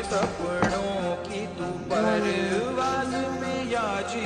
सपनों की तू परवाज़ में याजी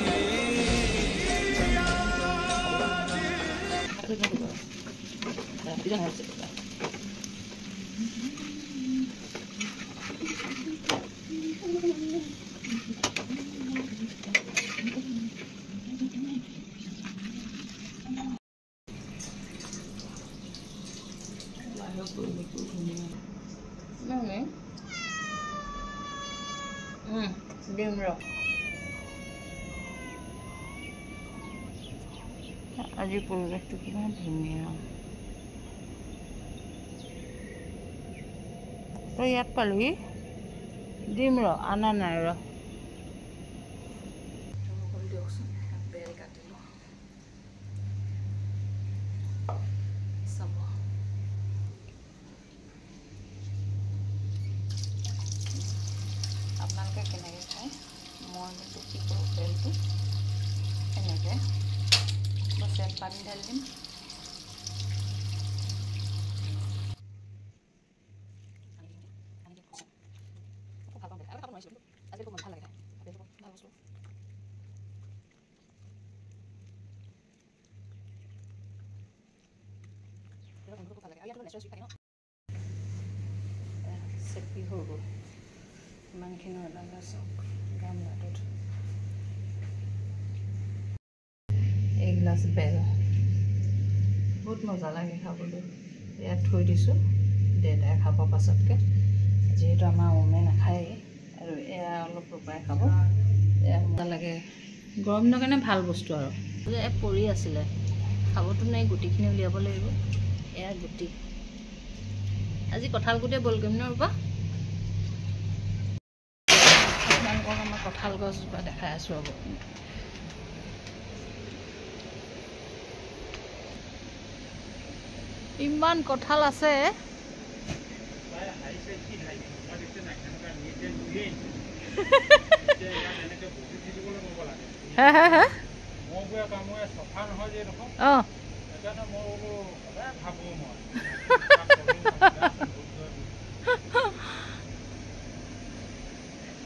আজি পৰিৱেশটো কিমান ধুনীয়া তই ইয়াত পালি দিম ৰ আনা নাই ৰ দিয়কচোন বেল কাটিলোঁ চাব আপোনালোকে কেনেকৈ খায় মই কিন্তু কি কৰোঁ বেলটো এনেকৈ বছে পানী ঢালি দিম চেপি হৈ গ'ল ইমানখিনি ওলালে চাওক গামলাটোত এগিলাচ বেল বহুত মজা লাগে খাবলৈ ইয়াত থৈ দিছোঁ দেউতাই খাব পাছতকৈ যিহেতু আমাৰ উমে নাখায়েই আৰু এয়া অলপ ৰূপাই খাব এয়া মজা লাগে গৰম দিনৰ কাৰণে ভাল বস্তু আৰু পৰি আছিলে খাবতো নাই গুটিখিনি উলিয়াব লাগিব এয়া গুটি আজি কঁঠাল গুটিয়ে বইল কৰিম ন ৰূপা আপোনালোকক আমাৰ কঁঠাল গছজোপা দেখাই আছোঁ ৰ'ব ইমান কঁঠাল আছে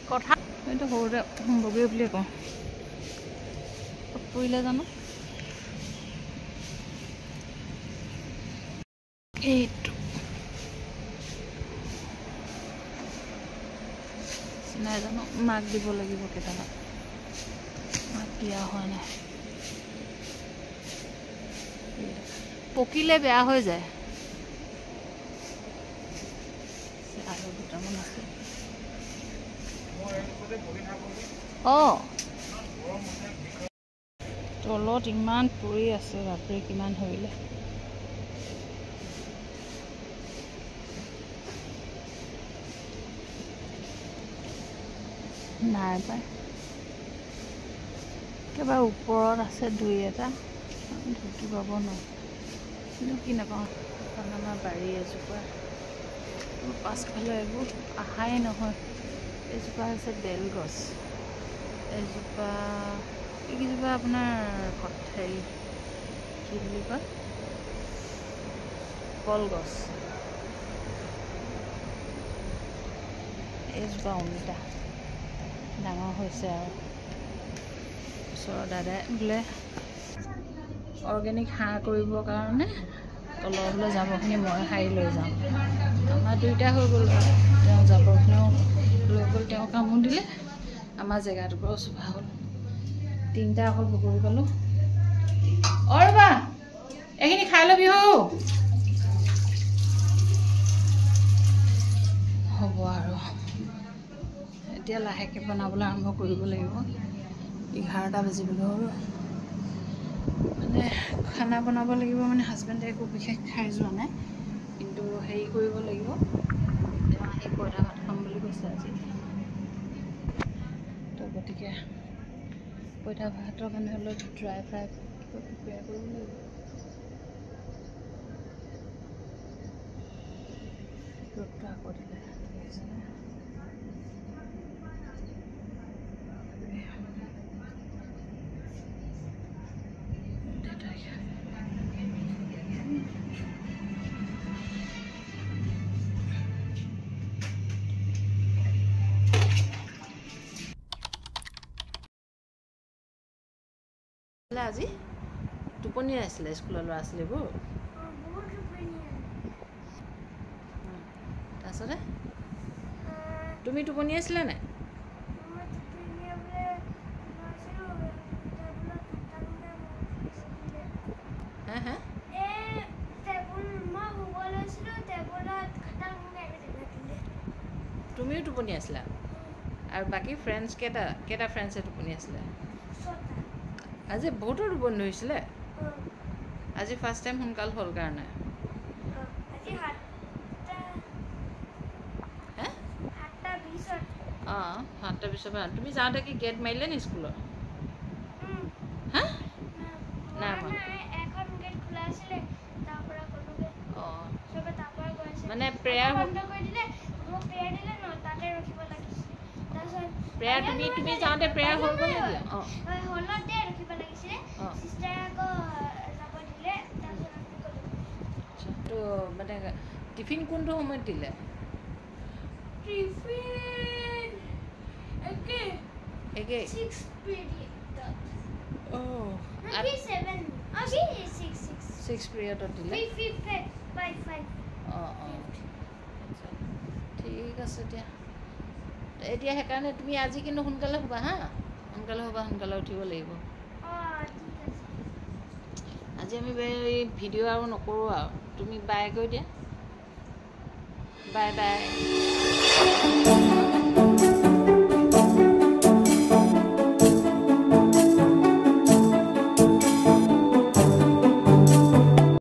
কঁঠাল এইটো সৰুতে বগী বুলিয়ে কওঁ পৰিলে জানো এইটো নাই জানো মাক দিব লাগিব কেইটামান মাক দিয়া হোৱা নাই পকিলে বেয়া হৈ যায় আৰু দুটামান আছে অঁ তলত ইমান পৰি আছে বাপৰে কিমান ধৰিলে নাই পায় একেবাৰে ওপৰত আছে দুই এটা ঢুকি পাব নোৱাৰোঁ কিন্তু কি নাপাওঁ কাৰণ আমাৰ বাৰী এজোপা পাছফালে এইবোৰ আহাই নহয় এজোপা আছে বেলগছ এজোপা এইকেইজোপা আপোনাৰ হেৰি কি বুলি কয় কলগছ এইজোপা অমিতা ডাঙৰ হৈছে আৰু ওচৰৰ দাদাই বোলে অৰ্গেনিক সাৰ কৰিবৰ কাৰণে তললৈ জাবৰখিনি মই সাৰি লৈ যাওঁ আমাৰ দুইটা হৈ গ'ল আৰু তেওঁ জাবৰখিনিও লৈ গ'ল তেওঁ কামো দিলে আমাৰ জেগাটুকুৰাও চফা হ'ল তিনিটা অকল বগৰী পালোঁ অ ৰ'বা এইখিনি খাই ল'বি হ'ব আৰু এতিয়া লাহেকৈ বনাবলৈ আৰম্ভ কৰিব লাগিব 11টা বাজিবলৈ হ'ল মানে খানা বনাব লাগিব মানে হাজবেণ্ডে একো বিশেষ খাই যোৱা নাই কিন্তু হেৰি কৰিব লাগিব তেওঁ আহি পইতা ভাত খাম বুলি কৈছে আজি তো গতিকে পইতা ভাতৰ কাৰণে অলপ ড্ৰাই ফ্ৰাই প্ৰিপেয়াৰ কৰিব লাগিব ৰ'দটো আকৌ দিলে আছিলে আজি টোপনি আছিলে স্কুলৰ ল'ৰা ছোৱালীবোৰ তাৰপিছতে তুমি টোপনি আছিলা নাই হা হা তুমিও টোপনি আছিলা আৰু বাকী ফ্ৰেণ্ডছ কেইটা ফ্ৰেণ্ডছে টোপনি আছিলে আজি বহুতৰ টোপনি ধৰিছিলে আজি ফাৰ্ষ্ট টাইম সোনকাল হ'ল কাৰণে অঁ 7টা 20 তুমি যাওঁতে কি গেট মাৰিলে নি স্কুলৰ হা নাই অঁ মানে প্ৰেয়াৰ প্ৰেয়াৰ তুমি যাওঁতে প্ৰেয়াৰ হৈ গ'ল নেকি অঁ তো মানে টিফিন কোনটো সময়ত দিলে একে 6 পিৰিয়ডত দিলে অঁ অঁ ঠিক আছে এতিয়া সেইকাৰণে তুমি আজি কিন্তু সোনকালে শুবা হা সোনকালে উঠিব লাগিব আজি আমি ভিডিঅ' আৰু নকৰোঁ আৰু তুমি বাই কৈ দিয়া বাই